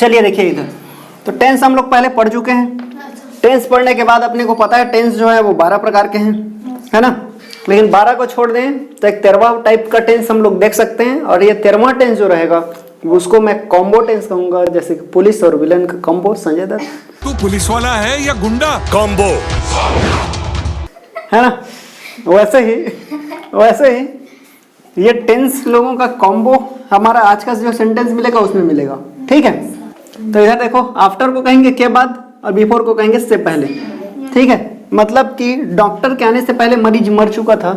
चलिए देखिए इधर, तो टेंस हम लोग पहले पढ़ चुके हैं। टेंस पढ़ने के बाद अपने को पता है टेंस जो है वो 12 प्रकार के हैं, है ना। लेकिन 12 को छोड़ दें तो एक 13वां टाइप का टेंस हम लोग देख सकते हैं, और ये 13वां टेंस जो रहेगा उसको मैं कॉम्बो टेंस कहूंगा, जैसे कि पुलिस और विलन का कॉम्बो। संजय दत्त, तू पुलिस वाला है या गुंडा? कॉम्बो, है ना। वैसे ही ये टेंस लोगों का कॉम्बो हमारा आज का जो सेंटेंस मिलेगा उसमें मिलेगा, ठीक है। तो इधर देखो, आफ्टर को कहेंगे के बाद और बिफोर को कहेंगे से पहले, ठीक है। मतलब कि डॉक्टर के आने से पहले मरीज मर चुका था,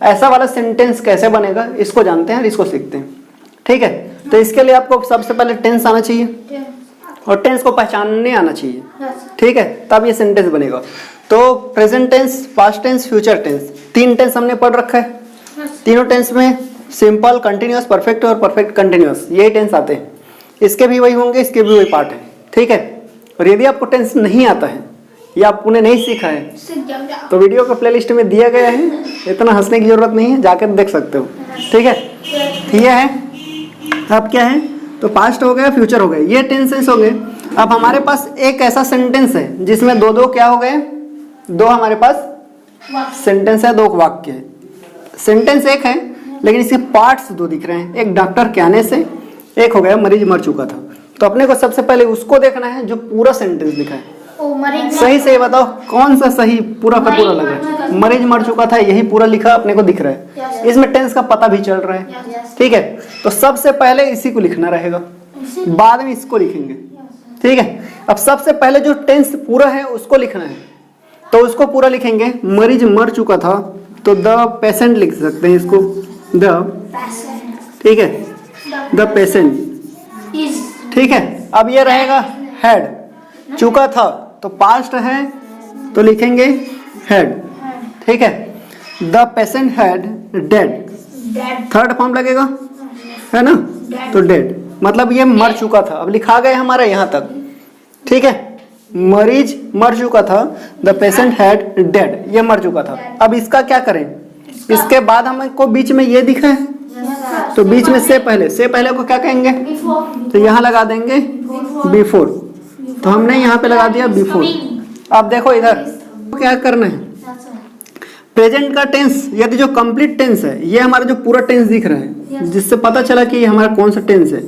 ऐसा वाला सेंटेंस कैसे बनेगा इसको जानते हैं और इसको सीखते हैं, ठीक है। तो इसके लिए आपको सबसे पहले टेंस आना चाहिए और टेंस को पहचानने आना चाहिए, ठीक है, तब ये सेंटेंस बनेगा। तो present tense, past tense, future tense, 3 tense हमने पढ़ रखा है। तीनों टेंस में सिंपल, कंटिन्यूअस, परफेक्ट और परफेक्ट कंटिन्यूअस, यही टेंस आते हैं। इसके भी वही होंगे, इसके भी वही पार्ट है, ठीक है। और यदि आपको टेंस नहीं आता है या आपने नहीं सीखा है तो वीडियो का प्लेलिस्ट में दिया गया है, इतना हंसने की जरूरत नहीं है, जाकर देख सकते हो, ठीक है। ये है, अब क्या है, तो पास्ट हो गया, फ्यूचर हो गया, ये टेंसेस हो गए। अब हमारे पास एक ऐसा सेंटेंस है जिसमें दो क्या हो गए, 2 हमारे पास सेंटेंस है, 2 वाक्य है। सेंटेंस एक है लेकिन इसके पार्ट्स 2 दिख रहे हैं, एक डॉक्टर के आने से, एक हो गया मरीज मर चुका था। तो अपने को सबसे पहले उसको देखना है जो पूरा सेंटेंस लिखा है। सही से बताओ कौन सा सही पूरा का पूरा लगा। मरीज मर चुका था, यही पूरा लिखा अपने को दिख रहा है, इसमें टेंस का पता भी चल रहा है, ठीक है। तो सबसे पहले इसी को लिखना रहेगा, बाद में इसको लिखेंगे, ठीक है। अब सबसे पहले जो टेंस पूरा है उसको लिखना है, तो उसको पूरा लिखेंगे। मरीज मर चुका था तो द पेशेंट लिख सकते हैं इसको, द, ठीक है, द पेशेंट, ठीक है। अब ये रहेगा हेड, चुका था तो पास्ट है तो लिखेंगे हेड, ठीक है। The patient had dead, third form लगेगा, है ना, तो डेड मतलब ये मर चुका था। अब लिखा गया हमारा यहाँ तक, ठीक है। मरीज मर चुका था, द पेशेंट हैड डेड, ये मर चुका था। अब इसका क्या करें, इसके बाद हमको बीच में ये दिखा है तो बीच में से पहले को क्या कहेंगे, तो यहाँ लगा देंगे बिफोर, तो हमने यहाँ पे लगा दिया बिफोर। अब देखो इधर क्या करना है, प्रेजेंट का टेंस यदि जो कंप्लीट टेंस है, ये हमारा जो पूरा टेंस दिख रहा है, जिससे पता चला कि ये हमारा कौन सा टेंस है।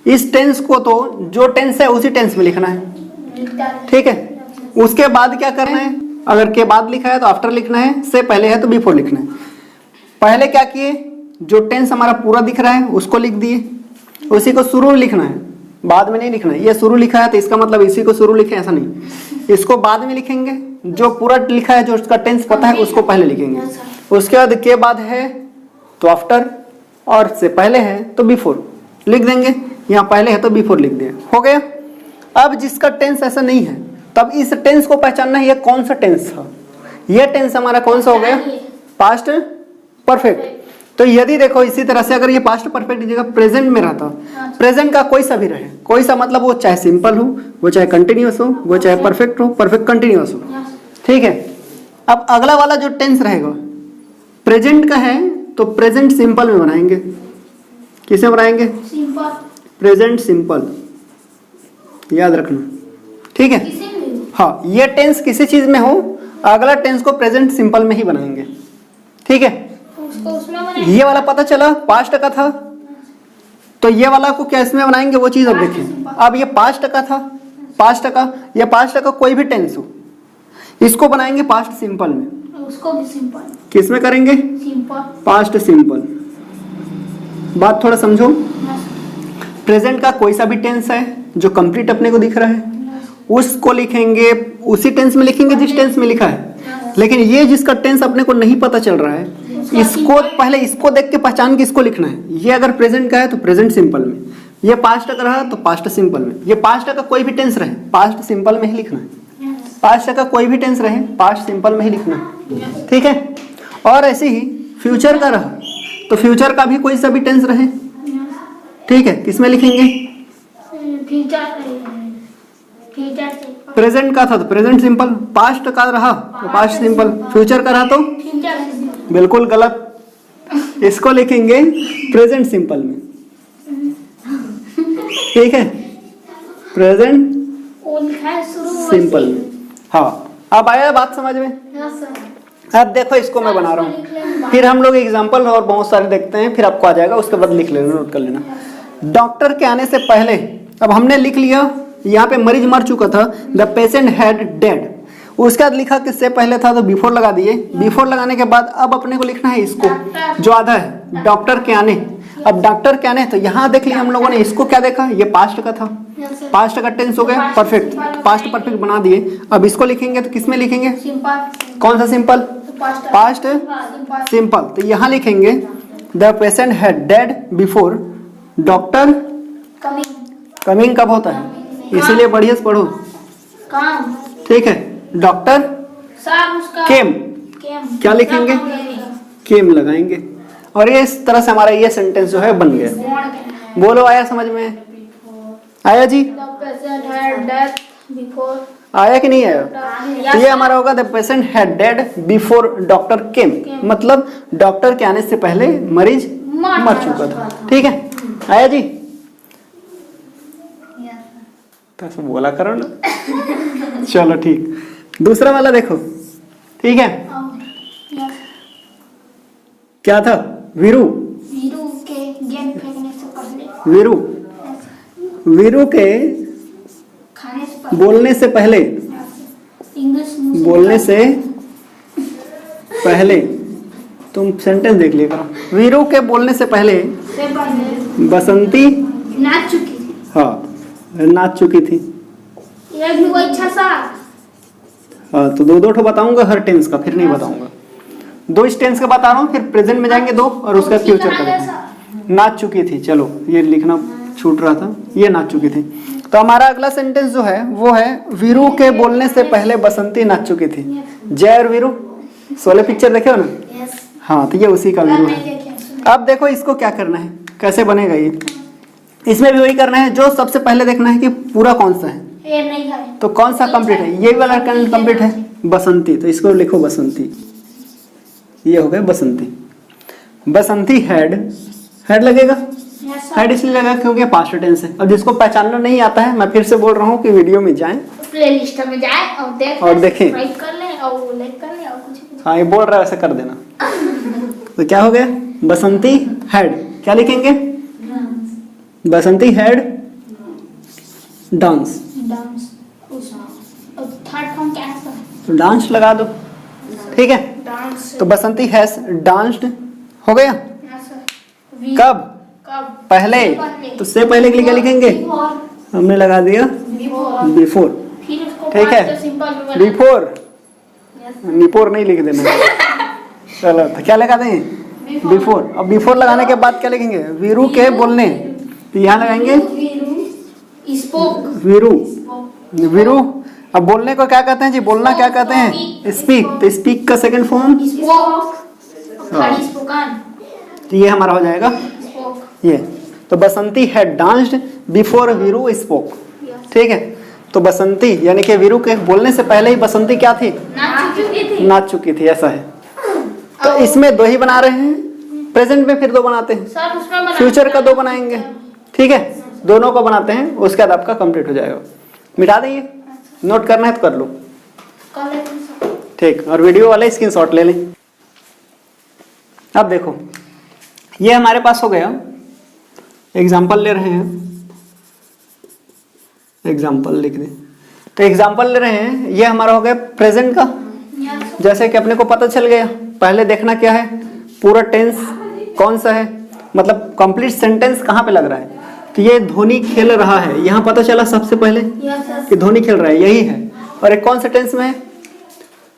इस टेंस को तो जो टेंस है उसी टेंस में लिखना है, ठीक है। उसके बाद क्या करना है, अगर के बाद लिखा है तो आफ्टर लिखना है, से पहले है तो बिफोर लिखना है। पहले क्या किए, जो टेंस हमारा पूरा दिख रहा है उसको लिख दिए, उसी को शुरू लिखना है, बाद में नहीं लिखना है। ये शुरू लिखा है तो इसका मतलब इसी को शुरू लिखे, ऐसा नहीं, इसको बाद में लिखेंगे। जो पूरा लिखा है, जो उसका टेंस पता है उसको पहले लिखेंगे। उसके बाद के बाद है तो आफ्टर, और से पहले है तो बिफोर लिख देंगे। यहाँ पहले है तो बिफोर लिख दिए, हो गया। अब जिसका टेंस ऐसा नहीं है, तब इस टेंस को पहचानना है ये कौन सा टेंस था। ये टेंस हमारा कौन सा हो गया, पास्ट परफेक्ट। तो यदि देखो इसी तरह से अगर ये पास्ट परफेक्ट की जगह प्रेजेंट में रहता, प्रेजेंट का कोई सा भी रहे, कोई सा मतलब वो चाहे सिंपल हो, वो चाहे कंटिन्यूअस हो, वो चाहे परफेक्ट हो, परफेक्ट कंटिन्यूअस हो, ठीक है। अब अगला वाला जो टेंस रहेगा प्रेजेंट का है तो प्रेजेंट सिंपल में बनाएंगे। किसे बनाएंगे, प्रेजेंट सिंपल, याद रखना, ठीक है। हाँ, ये टेंस किसी चीज में हो, अगला टेंस को प्रेजेंट सिंपल में ही बनाएंगे, ठीक है। ये वाला पता चला पास्ट का था, तो ये वाला को क्या इसमें बनाएंगे वो चीज अब देखें। अब ये पास्ट का था, पास्ट का, ये पास्ट का कोई भी टेंस हो, इसको बनाएंगे पास्ट सिंपल में, उसको भी सिंपल किस में करेंगे, सिंपल, पास्ट सिंपल। बात थोड़ा समझो। प्रेजेंट का कोई सा भी टेंस है जो कंप्लीट अपने को दिख रहा है, उसको लिखेंगे, उसी टेंस में लिखेंगे जिस टेंस में लिखा है। लेकिन ये जिसका टेंस अपने को नहीं पता चल रहा है, इसको पहले इसको देख के पहचान के इसको लिखना है। ये अगर प्रेजेंट का है तो प्रेजेंट सिंपल में, ये पास्ट का रहा तो पास्ट सिंपल में। ये पास्ट का कोई भी टेंस रहे पास्ट सिंपल में ही लिखना है, पास्ट का कोई भी टेंस रहे पास्ट सिंपल में ही लिखना है, ठीक है। और ऐसे ही फ्यूचर का रहा तो फ्यूचर का भी कोई सा भी टेंस रहे, ठीक है, किसमें लिखेंगे, प्रेजेंट का था तो प्रेजेंट सिंपल, पास्ट का रहा तो पास्ट सिंपल, फ्यूचर का रहा तो बिल्कुल गलत, इसको लिखेंगे प्रेजेंट सिंपल में, ठीक है। प्रेजेंट वो लिखा है शुरू सिंपल में। हाँ, अब आया बात समझ में? अब देखो इसको मैं बना रहा हूँ, फिर हम लोग एग्जाम्पल और बहुत सारे देखते हैं, फिर आपको आ जाएगा, उसके बाद लिख लेना, नोट कर लेना। डॉक्टर के आने से पहले, अब हमने लिख लिया यहाँ पे मरीज मर चुका था, द पेशेंट हैड डेड। उसके बाद लिखा किससे पहले था तो बिफोर लगा दिए। बिफोर लगाने के बाद अब अपने को लिखना है इसको जो आधा है, डॉक्टर के आने। अब डॉक्टर के आने तो यहाँ देख लिया हम लोगों ने, इसको क्या देखा, ये पास्ट का था, पास्ट का टेंस हो गया परफेक्ट, पास्ट परफेक्ट बना दिए। अब इसको लिखेंगे तो किसमें लिखेंगे, कौन सा सिंपल, पास्ट सिंपल। तो यहाँ लिखेंगे the patient had dead before doctor coming कब होता है, इसीलिए बढ़िया से पढ़ो, ठीक है। डॉक्टर केम, क्या लिखेंगे, केम लगाएंगे, और ये इस तरह से हमारा ये सेंटेंस जो है बन गया। बोलो आया समझ में, आया जी, आया कि नहीं आया? तो ये हमारा होगा the patient had dead before doctor केम, मतलब डॉक्टर के आने से पहले मरीज मर चुका था, ठीक है। आया जी, तो ऐसा बोला करो ना। चलो ठीक, दूसरा वाला देखो, ठीक है। क्या था, वीरू, के गेंद फेंकने से पहले, वीरू के खाने से पहले, बोलने से पहले, इंग्लिश बोलने से पहले, तुम सेंटेंस देख लिया करो। वीरू के बोलने से पहले बसंती नाच चुकी थी, हाँ नाच चुकी थी। ये भी वो अच्छा सा, हाँ तो दो ठो बताऊंगा हर टेंस का, फिर नहीं बताऊंगा। दो इस टेंस का बता रहा हूँ, फिर प्रेजेंट में जाएंगे दो, और उसका फ्यूचर का देखो। नाच चुकी थी, चलो ये लिखना छूट रहा था, ये नाच चुकी थी। तो हमारा अगला सेंटेंस जो है वो है वीरू के बोलने से पहले बसंती नाच चुकी थी। जय और वीरू, सोले पिक्चर देखे हो ना, हाँ तो ये उसी का वीरू है। अब देखो इसको क्या करना है, कैसे बनेगा ये, इसमें भी वही करना है, जो सबसे पहले देखना है कि पूरा कौन सा है, ये नहीं है तो कौन सा कंप्लीट है, ये वाला कंप्लीट है बसंती, तो इसको लिखो बसंती, ये हो गया बसंती। बसंती हैड लगेगा, हैड इसलिए लगा क्योंकि पास्ट टेंस है। अब जिसको पहचानना नहीं आता है, मैं फिर से बोल रहा हूँ कि वीडियो में जाएं, प्लेलिस्ट में जाए और देखें, सब्सक्राइब कर लें और लाइक कर लें और कुछ। हाँ ये बोल रहा है वैसे कर देना। तो क्या हो गया, बसंती हैड, क्या लिखेंगे, बसंती हैड डांस, डांस, और थर्ड फॉर्म क्या है सर, तो डांस लगा दो, ठीक है। डांस, तो बसंती हैज डांस्ड हो गया। कब, पहले, तो से पहले के लिए क्या लिखेंगे, हमने लगा दिया बिफोर, ठीक है। बिफोर, बिफोर नहीं लिख देना। चलो तो क्या लगा दें, बिफोर। अब बिफोर लगाने के बाद क्या लिखेंगे, वीरू के बोलने, तो यहाँ लगाएंगे वीरू, वीरू। अब बोलने को क्या कहते हैं जी, बोलना क्या कहते हैं, स्पीक, तो स्पीक का सेकंड फॉर्म, तो ये हमारा हो जाएगा ये। तो Basanti had danced before Veeru spoke, ठीक है। तो बसंती यानी कि वीरू के बोलने से पहले ही बसंती क्या थी, नाच चुकी थी, ऐसा है। तो इसमें दो ही बना रहे हैं, प्रेजेंट में फिर दो बनाते हैं, फ्यूचर का दो बनाएंगे, ठीक है। दोनों को बनाते हैं, उसके बाद आपका कंप्लीट हो जाएगा। मिटा देंगे, नोट करना है तो कर लो, ठीक। और वीडियो वाले स्क्रीनशॉट ले लें। अब देखो ये हमारे पास हो गया, एग्जाम्पल ले रहे हैं, एग्जाम्पल लिख दें। तो एग्जाम्पल ले रहे हैं, ये हमारा हो गया प्रेजेंट का, जैसे कि अपने को पता चल गया। पहले देखना क्या है, पूरा टेंस कौन सा है, मतलब कंप्लीट सेंटेंस कहाँ पे लग रहा है। तो ये धोनी खेल रहा है, यहाँ पता चला सबसे पहले कि धोनी खेल रहा है, यही है। और एक कौन सा टेंस में है,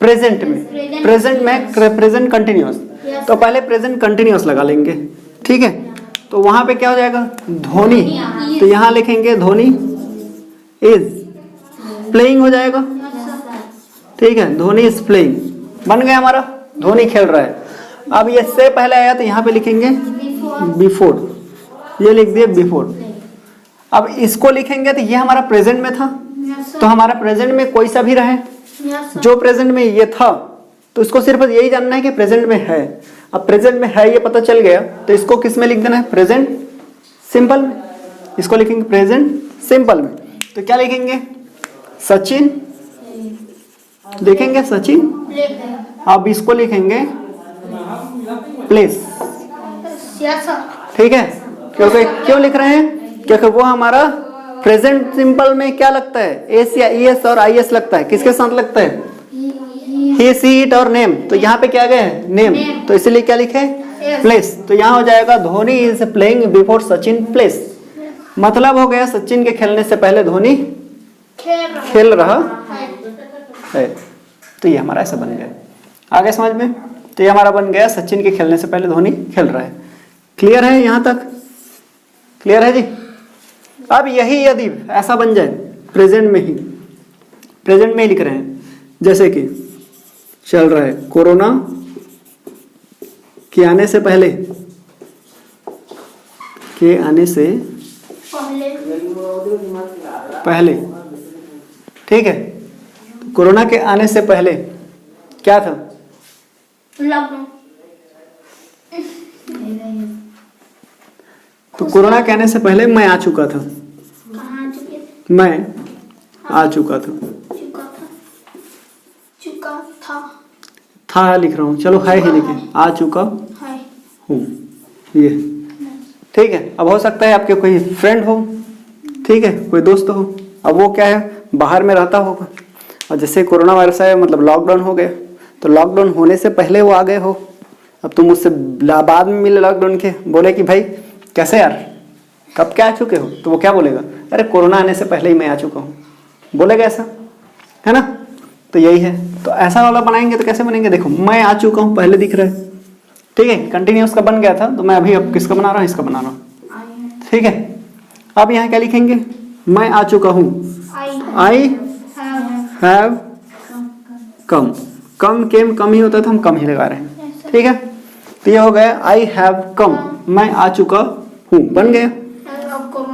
प्रेजेंट में, प्रेजेंट में प्रेजेंट कंटिन्यूअस, तो पहले प्रेजेंट कंटिन्यूअस लगा लेंगे, ठीक है। तो वहां पे क्या हो जाएगा, धोनी, तो यहाँ लिखेंगे धोनी इज प्लेइंग हो जाएगा, ठीक है। धोनी इज प्लेइंग बन गया हमारा, धोनी खेल रहा है। अब ये से पहले आया तो यहाँ पे लिखेंगे बिफोर, ये लिख दिए बिफोर। अब इसको लिखेंगे तो ये हमारा प्रेजेंट में था, तो हमारा प्रेजेंट में कोई सा भी रहे, जो प्रेजेंट में ये था, तो इसको सिर्फ यही जानना है कि प्रेजेंट में है। अब प्रेजेंट में है ये पता चल गया, तो इसको किस में लिख देना है, प्रेजेंट सिंपल में। इसको लिखेंगे प्रेजेंट सिंपल में। तो क्या लिखेंगे? सचिन लिखेंगे, सचिन। अब इसको लिखेंगे प्लेस। Yes sir. ठीक है, क्योंकि क्यों लिख रहे हैं? क्योंकि वो हमारा प्रेजेंट सिंपल में क्या लगता है? एस या ईएस और आईएस लगता है। किसके साथ लगता है? ही, सी, इट और नेम। तो यहाँ पे क्या गए? नेम। तो इसीलिए क्या लिखे? प्लेस। तो यहाँ हो जाएगा Dhoni is playing before Sachin place. मतलब हो गया सचिन के खेलने से पहले धोनी खेल रहा है। तो ये हमारा ऐसा बन गया। आगे समझ में? तो ये हमारा बन गया सचिन के खेलने से पहले धोनी खेल रहा है। क्लियर है यहाँ तक? क्लियर है जी? अब यही यदि ऐसा बन जाए प्रेजेंट में ही लिख रहे हैं, जैसे कि चल रहा है कोरोना के आने से पहले ठीक है, कोरोना के आने से पहले क्या था? लॉकडाउन। तो कोरोना के आने से पहले मैं आ चुका था। कहाँ आ चुके थे? मैं आ चुका था। चुका था। था लिख रहा हूँ, चलो है ही लिखे, आ चुका है। हूँ। ये ठीक है। अब हो सकता है आपके कोई फ्रेंड हो, ठीक है, कोई दोस्त हो, अब वो क्या है बाहर में रहता होगा, और जैसे कोरोना वायरस आया मतलब लॉकडाउन हो गया, तो लॉकडाउन होने से पहले वो आ गए हो। अब तुम उससे बाद में मिले लॉकडाउन के, बोले कि भाई कैसे यार कब क्या आ चुके हो, तो वो क्या बोलेगा? अरे कोरोना आने से पहले ही मैं आ चुका हूँ, बोलेगा ऐसा, है ना? तो यही है। तो ऐसा वाला बनाएंगे तो कैसे बनेंगे? देखो मैं आ चुका हूँ पहले दिख रहा है, ठीक है, कंटिन्यूअस का बन गया था, तो मैं अभी अब किसका बना रहा हूँ? इसका बना रहा हूँ, ठीक है। अब यहाँ क्या लिखेंगे? मैं आ चुका हूँ, आई हैव कम। कम ही होता था, हम कम ही लगा रहे हैं, ठीक है। तो ये हो गया आई हैव कम, मैं आ चुका हूँ, बन गया।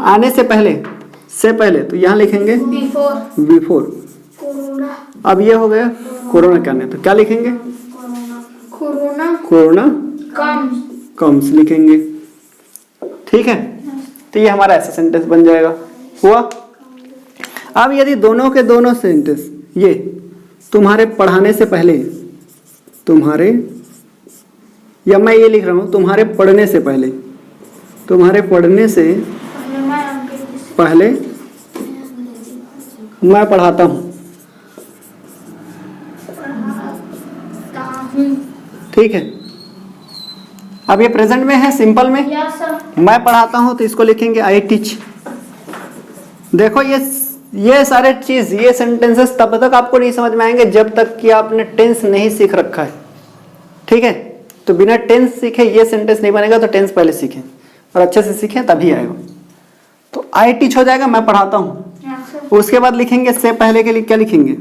आने से पहले तो यहाँ लिखेंगे बिफोर। अब ये हो गया कोरोना के आने, तो क्या लिखेंगे? कोरोना कम्स लिखेंगे, ठीक है। तो ये हमारा ऐसा सेंटेंस बन जाएगा। हुआ? अब यदि दोनों के दोनों सेंटेंस, ये तुम्हारे पढ़ाने से पहले, तुम्हारे, या मैं ये लिख रहा हूँ तुम्हारे पढ़ने से पहले, तुम्हारे पढ़ने से पहले मैं पढ़ाता हूँ, ठीक है। अब ये प्रेजेंट में है, सिंपल में। मैं पढ़ाता हूँ तो इसको लिखेंगे आई टीच। देखो ये सारे चीज, ये सेंटेंसेस तब तक आपको नहीं समझ में आएंगे जब तक कि आपने टेंस नहीं सीख रखा है, ठीक है। तो बिना टेंस सीखे ये सेंटेंस नहीं बनेगा, तो टेंस पहले सीखें और अच्छे से सीखें तभी आएगा। तो आई टीच हो जाएगा, मैं पढ़ाता हूँ। उसके बाद लिखेंगे से पहले के लिए क्या लिखेंगे?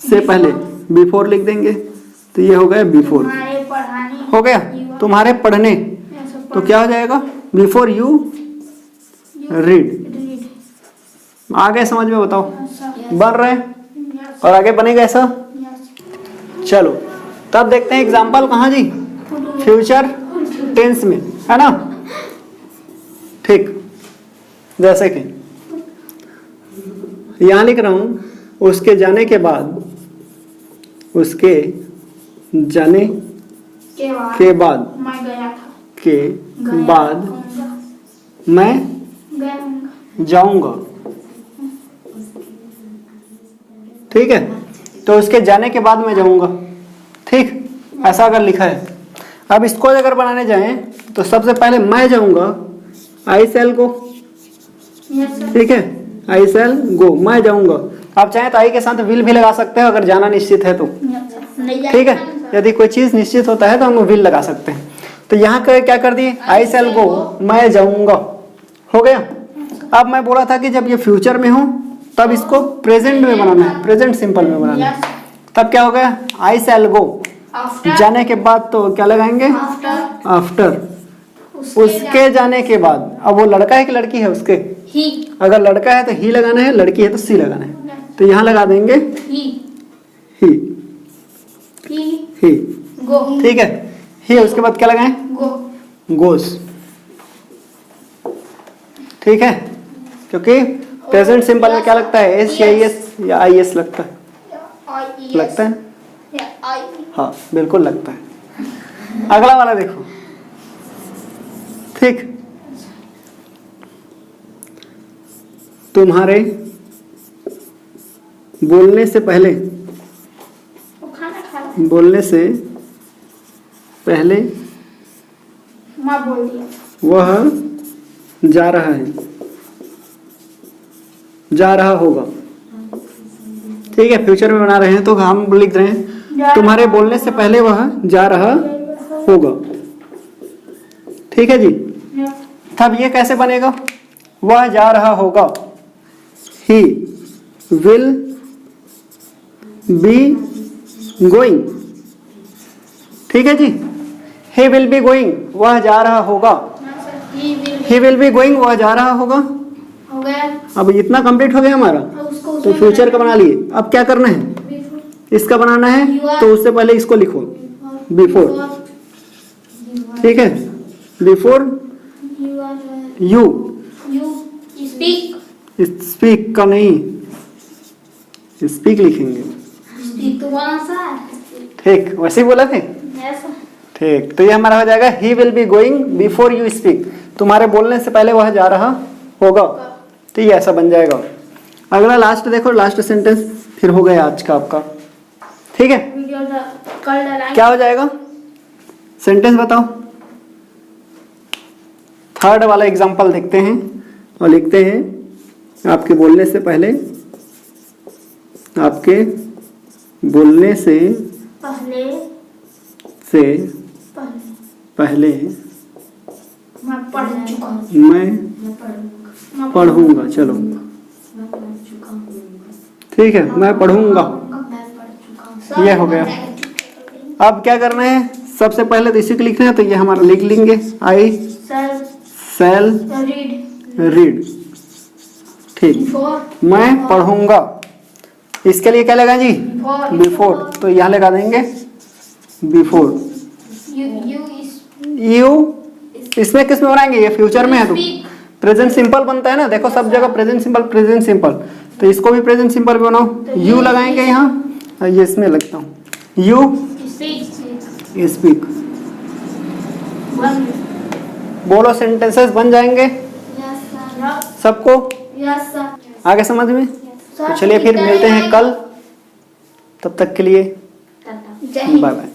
से पहले बिफोर लिख देंगे, तो ये हो गया बिफोर। हो गया तुम्हारे पढ़ने, तो क्या हो जाएगा? Before you read. आगे समझ में बताओ, बन रहे हैं और आगे बनेगा ऐसा। चलो तब देखते हैं एग्जाम्पल कहाँ जी? फ्यूचर टेंस में, है ना? ठीक, जैसे कि यहाँ लिख रहा हूँ उसके जाने के बाद, उसके जाने के बाद मैं गया था, के बाद मैं जाऊंगा, ठीक है। तो उसके जाने के बाद मैं जाऊंगा, ठीक, ऐसा अगर लिखा है। अब इसको अगर बनाने जाएं तो सबसे पहले मैं जाऊंगा, आई शैल गो, ठीक है, आई शैल गो, मैं जाऊंगा। आप चाहें तो आई के साथ विल भी लगा सकते हैं अगर जाना निश्चित है तो, ठीक है। यदि कोई चीज निश्चित होता है तो हम विल लगा सकते हैं। तो यहाँ क्या कर दिए? आई शैल गो, मैं जाऊंगा, हो गया। अब मैं बोला था कि जब ये फ्यूचर में हो तब इसको प्रेजेंट में बनाना है, प्रेजेंट सिंपल में बनाना है। तब क्या हो गया? आई शैल गो, जाने के बाद तो क्या लगाएंगे? आफ्टर। उसके जाने के बाद, अब वो लड़का है कि लड़की है? उसके, अगर लड़का है तो ही लगाना है, लड़की है तो सी लगाना है। तो यहाँ लगा देंगे ही, ठीक है, ही। उसके बाद क्या लगाएं? गोस, ठीक है, क्योंकि प्रेजेंट सिंपल में क्या लगता है, एस या एस या आई एस लगता है? लगता है? हाँ बिल्कुल लगता है। अगला वाला देखो, ठीक। तुम्हारे बोलने से पहले, बोलने से पहले माँ बोल दिया, वह जा रहा है, जा रहा होगा। ठीक है, फ्यूचर में बना रहे हैं तो हम लिख रहे हैं तुम्हारे बोलने से पहले वह जा रहा होगा। ठीक है जी। तब ये कैसे बनेगा, वह जा रहा होगा, ही विल बी गोइंग। ठीक है जी, ही विल बी गोइंग, वह जा रहा होगा, ही विल बी गोइंग, वह जा रहा होगा। हो गया। अब इतना कंप्लीट हो गया हमारा, तो फ्यूचर का बना लिए। अब क्या करना है, इसका बनाना है, तो उससे पहले इसको लिखो बिफोर। ठीक है, बिफोर यू स्पीक, स्पीक का नहीं, स्पीक लिखेंगे। स्पीक तो बना सा। ठीक, वैसे ही बोला थे। ठीक, तो ये हमारा हो जाएगा he will be going before you speak, तुम्हारे बोलने से पहले वह जा रहा होगा। तो ये ऐसा बन जाएगा। अगला लास्ट देखो, लास्ट सेंटेंस फिर हो गया आज का आपका। ठीक है, क्या हो जाएगा, सेंटेंस बताओ। थर्ड वाला एग्जांपल देखते हैं और लिखते हैं आपके बोलने से पहले, आपके बोलने से पहले मैं पढ़ चुका हूँ, मैं पढ़ूंगा। चलो ठीक है, मैं पढ़ूंगा, ये हो गया। अब क्या करना है, सबसे पहले तो इसी को लिखना है, तो ये हमारा लिख लेंगे, आई शैल रीड। ठीक, मैं पढ़ूंगा, इसके लिए क्या लगा जी, बिफोर, तो यहाँ लगा देंगे बिफोर। यू इसमें किस में बनाएंगे, ये फ्यूचर में है तो प्रेजेंट सिंपल बनता है ना, देखो सब जगह प्रेजेंट सिंपल, तो इसको भी प्रेजेंट सिंपल बनाओ। यू लगाएंगे यहाँ, ये इसमें लगता हूँ, यू स्पीक। बोलो, सेंटेंसेस बन जाएंगे सबको, आगे समझ में। तो चलिए फिर मिलते हैं कल, तब तक के लिए बाय बाय।